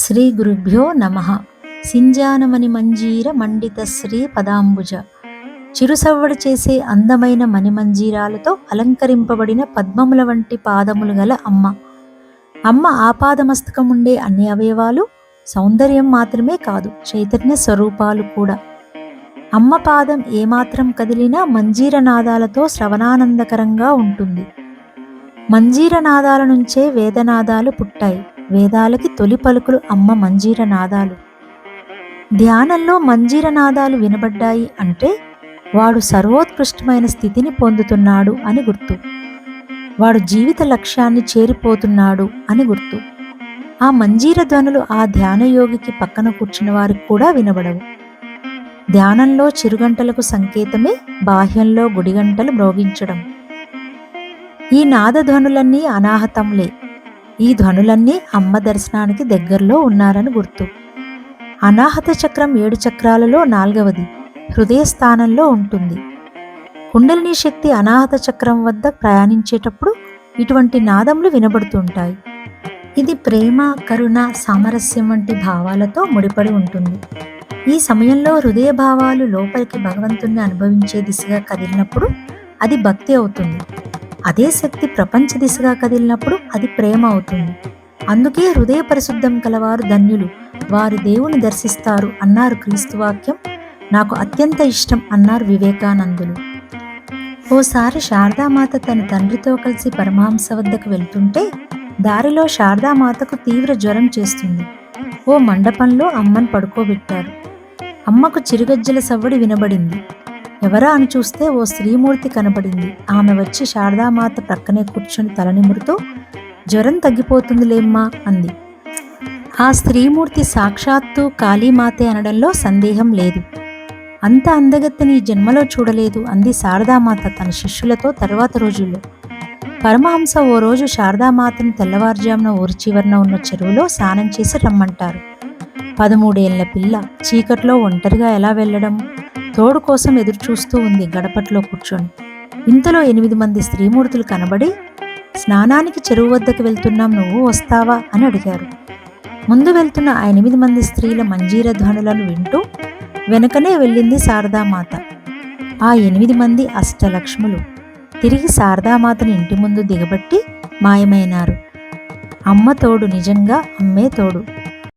శ్రీ గురుభ్యో నమః. సింజానమణి మంజీర మండిత శ్రీ పదాంబుజ. చిరుసవ్వడి చేసే అందమైన మణిమంజీరాలతో అలంకరింపబడిన పద్మముల వంటి పాదములు గల అమ్మ. అమ్మ ఆపాదమస్తకం ఉండే అన్ని అవయవాలు సౌందర్యం మాత్రమే కాదు, చైతన్య స్వరూపాలు కూడా. అమ్మ పాదం ఏమాత్రం కదిలినా మంజీర నాదాలతో శ్రవణానందకరంగా ఉంటుంది. మంజీర నాదాల నుంచే వేదనాదాలు పుట్టాయి. వేదాలకి తొలి పలుకులు అమ్మ మంజీర నాదాలు. ధ్యానంలో మంజీర నాదాలు వినబడ్డాయి అంటే వాడు సర్వోత్కృష్టమైన స్థితిని పొందుతున్నాడు అని గుర్తు. వాడు జీవిత లక్ష్యాన్ని చేరిపోతున్నాడు అని గుర్తు. ఆ మంజీర ధ్వనులు ఆ ధ్యానయోగికి పక్కన కూర్చున్న వారికి కూడా వినబడవు. ధ్యానంలో చిరుగంటలకు సంకేతమే బాహ్యంలో గుడిగంటలు మ్రోగించడం. ఈ నాదధ్వనులన్నీ అనాహతంలే. ఈ ధ్వనులన్నీ అమ్మ దర్శనానికి దగ్గరలో ఉన్నారని గుర్తు. అనాహత చక్రం 7 చక్రాలలో 4వది హృదయ స్థానంలో ఉంటుంది. కుండలిని శక్తి అనాహత చక్రం వద్ద ప్రయాణించేటప్పుడు ఇటువంటి నాదములు వినబడుతుంటాయి. ఇది ప్రేమ, కరుణ, సామరస్యం వంటి భావాలతో ముడిపడి ఉంటుంది. ఈ సమయంలో హృదయ భావాలు లోపలికి భగవంతుణ్ణి అనుభవించే దిశగా కదిలినప్పుడు అది భక్తి అవుతుంది. అదే శక్తి ప్రపంచ దిశగా కదిలినప్పుడు అది ప్రేమ అవుతుంది. అందుకే హృదయ పరిశుద్ధం కలవారు ధన్యులు, వారి దేవుని దర్శిస్తారు అన్నారు క్రీస్తు వాక్యం. నాకు అత్యంత ఇష్టం అన్నారు వివేకానందులు. ఓసారి శారదామాత తన తండ్రితో కలిసి పరమహంస వద్దకు వెళ్తుంటే దారిలో శారదామాతకు తీవ్ర జ్వరం చేస్తుంది. ఓ మండపంలో అమ్మను పడుకోబెట్టారు. అమ్మకు చిరుగజ్జల సవ్వడి వినబడింది. ఎవరా అని చూస్తే ఓ స్త్రీమూర్తి కనబడింది. ఆమె వచ్చి శారదామాత ప్రక్కనే కూర్చొని తలనిమురుతూ జ్వరం తగ్గిపోతుందిలేమ్మా అంది. ఆ స్త్రీమూర్తి సాక్షాత్తు కాళీమాతే అనడంలో సందేహం లేదు. అంత అందగత్తెని ఈ జన్మలో చూడలేదు అంది శారదామాత తన శిష్యులతో తర్వాత రోజుల్లో. పరమహంస ఓ రోజు శారదామాతను తెల్లవారుజామున ఊరి చివరన ఉన్న చెరువులో స్నానం చేసి రమ్మంటారు. 13 ఏళ్ల పిల్ల చీకట్లో ఒంటరిగా ఎలా వెళ్ళడం? తోడు కోసం ఎదురు చూస్తూ ఉంది గడపట్లో కూర్చొని. ఇంతలో 8 మంది స్త్రీమూర్తులు కనబడి, స్నానానికి చెరువు వద్దకు వెళ్తున్నాం, నువ్వు వస్తావా అని అడిగారు. ముందు వెళ్తున్న ఆ 8 మంది స్త్రీల మంజీర ధ్వనులను వింటూ వెనకనే వెళ్ళింది శారదామాత. ఆ 8 మంది అష్టలక్ష్ములు తిరిగి శారదామాతను ఇంటి ముందు దిగబట్టి మాయమైనారు. అమ్మ తోడు, నిజంగా అమ్మే తోడు.